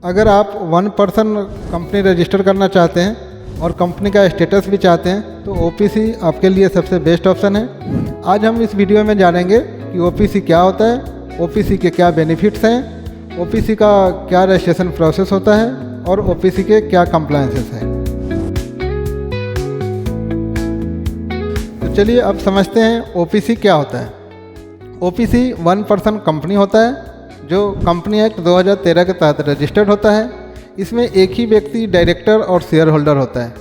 अगर आप one person company register करना चाहते हैं और कंपनी का स्टेटस भी चाहते हैं तो ओपीसी आपके लिए सबसे बेस्ट ऑप्शन है। आज हम इस वीडियो में जानेंगे कि ओपीसी क्या होता है, ओपीसी के क्या बेनिफिट्स हैं, ओपीसी का क्या रजिस्ट्रेशन प्रोसेस होता है और ओपीसी के क्या कंप्लायंसेस हैं। तो चलिए अब समझते हैं ओपीसी क्या होता है। ओपीसी वन पर्सन कंपनी होता है जो कंपनी एक्ट 2013 के तहत रजिस्टर्ड होता है। इसमें एक ही व्यक्ति डायरेक्टर और शेयर होल्डर होता है।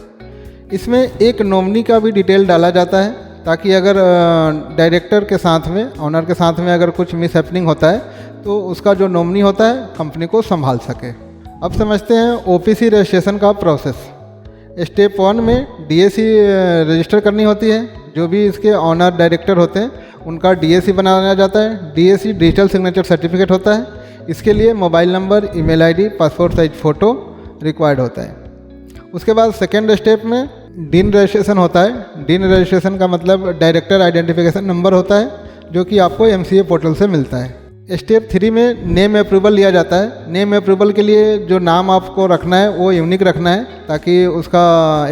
इसमें एक नॉमिनी का भी डिटेल डाला जाता है ताकि अगर डायरेक्टर के साथ में, ऑनर के साथ में अगर कुछ मिस हैपनिंग होता है तो उसका जो नॉमिनी होता है कंपनी को संभाल सके। अब समझते हैं ओपीसी रजिस्ट्रेशन का प्रोसेस। स्टेप 1 में डीएसी रजिस्टर करनी होती है। जो भी इसके ऑनर डायरेक्टर होते हैं उनका डीएसी बनाया जाता है। डीएसी डिजिटल सिग्नेचर सर्टिफिकेट होता है। इसके लिए mobile number, email ID, passport size photo required होता है। उसके बाद सेकेंड स्टेप में डीन रजिस्ट्रेशन होता है। डीन रजिस्ट्रेशन का मतलब डायरेक्टर आइडेंटिफिकेशन नंबर होता है जो कि आपको एमसीए पोर्टल से मिलता है। स्टेप 3 में नेम अप्रूवल लिया जाता है। नेम अप्रूवल के लिए जो नाम आपको रखना है वो यूनिक रखना है ताकि उसका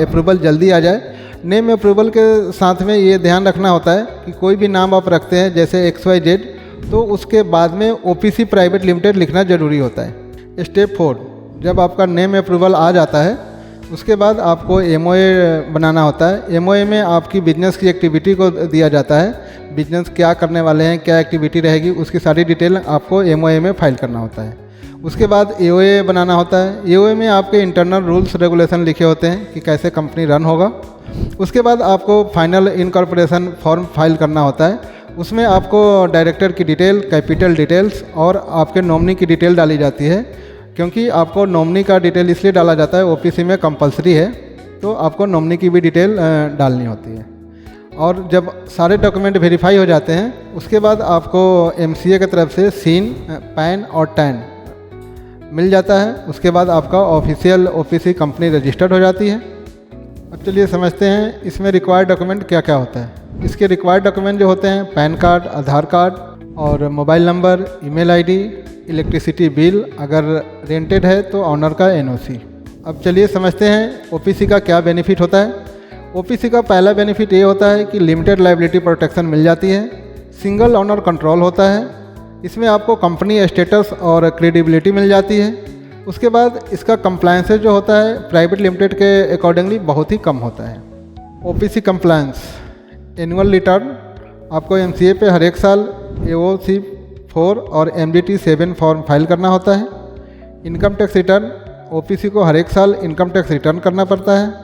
अप्रूवल जल्दी आ जाए। नेम अप्रूवल के साथ में ये ध्यान रखना होता है कि कोई भी नाम आप रखते हैं जैसे XYZ तो उसके बाद में ओपीसी प्राइवेट लिमिटेड लिखना ज़रूरी होता है। स्टेप 4 जब आपका नेम अप्रूवल आ जाता है उसके बाद आपको MOA बनाना होता है। MOA में आपकी बिजनेस की एक्टिविटी को दिया जाता है। बिजनेस क्या करने वाले हैं, क्या एक्टिविटी रहेगी, उसकी सारी डिटेल आपको MOA में फाइल करना होता है। उसके बाद AOA बनाना होता है। AOA में आपके इंटरनल रूल्स रेगुलेशन लिखे होते हैं कि कैसे कंपनी रन होगा। उसके बाद आपको फाइनल इनकॉर्पोरेशन फॉर्म फाइल करना होता है। उसमें आपको डायरेक्टर की डिटेल, कैपिटल डिटेल्स और आपके नॉमिनी की डिटेल डाली जाती है। क्योंकि आपको नॉमिनी का डिटेल इसलिए डाला जाता है, ओपीसी में कंपलसरी है, तो आपको नॉमिनी की भी डिटेल डालनी होती है। और जब सारे डॉक्यूमेंट वेरीफाई हो जाते हैं उसके बाद आपको एमसीए की तरफ से सीन, पैन और टैन मिल जाता है। उसके बाद आपका ऑफिशियल ओपीसी कंपनी रजिस्टर्ड हो जाती है। अब चलिए समझते हैं इसमें रिक्वायर्ड डॉक्यूमेंट क्या क्या होता है। इसके रिक्वायर्ड डॉक्यूमेंट जो होते हैं पैन कार्ड, आधार कार्ड और mobile number, email ID, electricity bill, अगर रेंटेड है तो ऑनर का एनओसी। अब चलिए समझते हैं ओपीसी का क्या बेनिफिट होता है। ओपीसी का पहला बेनिफिट ये होता है कि लिमिटेड लायबिलिटी प्रोटेक्शन मिल जाती है। सिंगल ऑनर कंट्रोल होता है। इसमें आपको कंपनी स्टेटस और क्रेडिबिलिटी मिल जाती है। उसके बाद इसका कंप्लायंसेस जो होता है प्राइवेट लिमिटेड के अकॉर्डिंगली बहुत ही कम होता है। ओपीसी कंप्लायंस, एनुअल रिटर्न आपको एमसीए पे हर एक साल AOC 4 और MGT 7 फॉर्म फाइल करना होता है। इनकम टैक्स रिटर्न ओपीसी को हर एक साल इनकम टैक्स रिटर्न करना पड़ता है।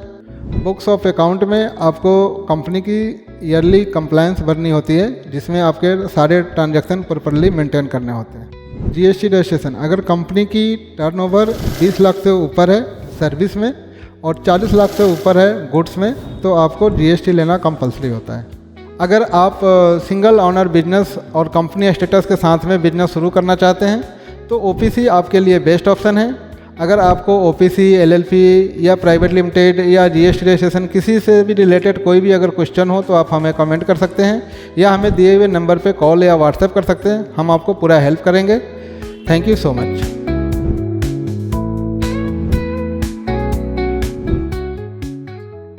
बुक्स ऑफ अकाउंट में आपको कंपनी की ईयरली कंप्लायंस भरनी होती है जिसमें आपके सारे ट्रांजैक्शन प्रॉपर्ली मेंटेन करने होते हैं। GST रजिस्ट्रेशन, अगर कंपनी की टर्नओवर 20 लाख से ऊपर है सर्विस में और 40 लाख से ऊपर है गुड्स में तो आपको GST लेना कंपलसरी होता है। अगर आप सिंगल ऑनर बिजनेस और कंपनी स्टेटस के साथ में बिजनेस शुरू करना चाहते हैं तो ओपीसी आपके लिए बेस्ट ऑप्शन है। अगर आपको ओपीसी, LLP या प्राइवेट लिमिटेड या GST रजिस्ट्रेशन किसी से भी रिलेटेड कोई भी अगर क्वेश्चन हो तो आप हमें कमेंट कर सकते हैं या हमें दिए हुए नंबर पे कॉल या व्हाट्सएप कर सकते हैं। हम आपको पूरा हेल्प करेंगे। Thank you so much.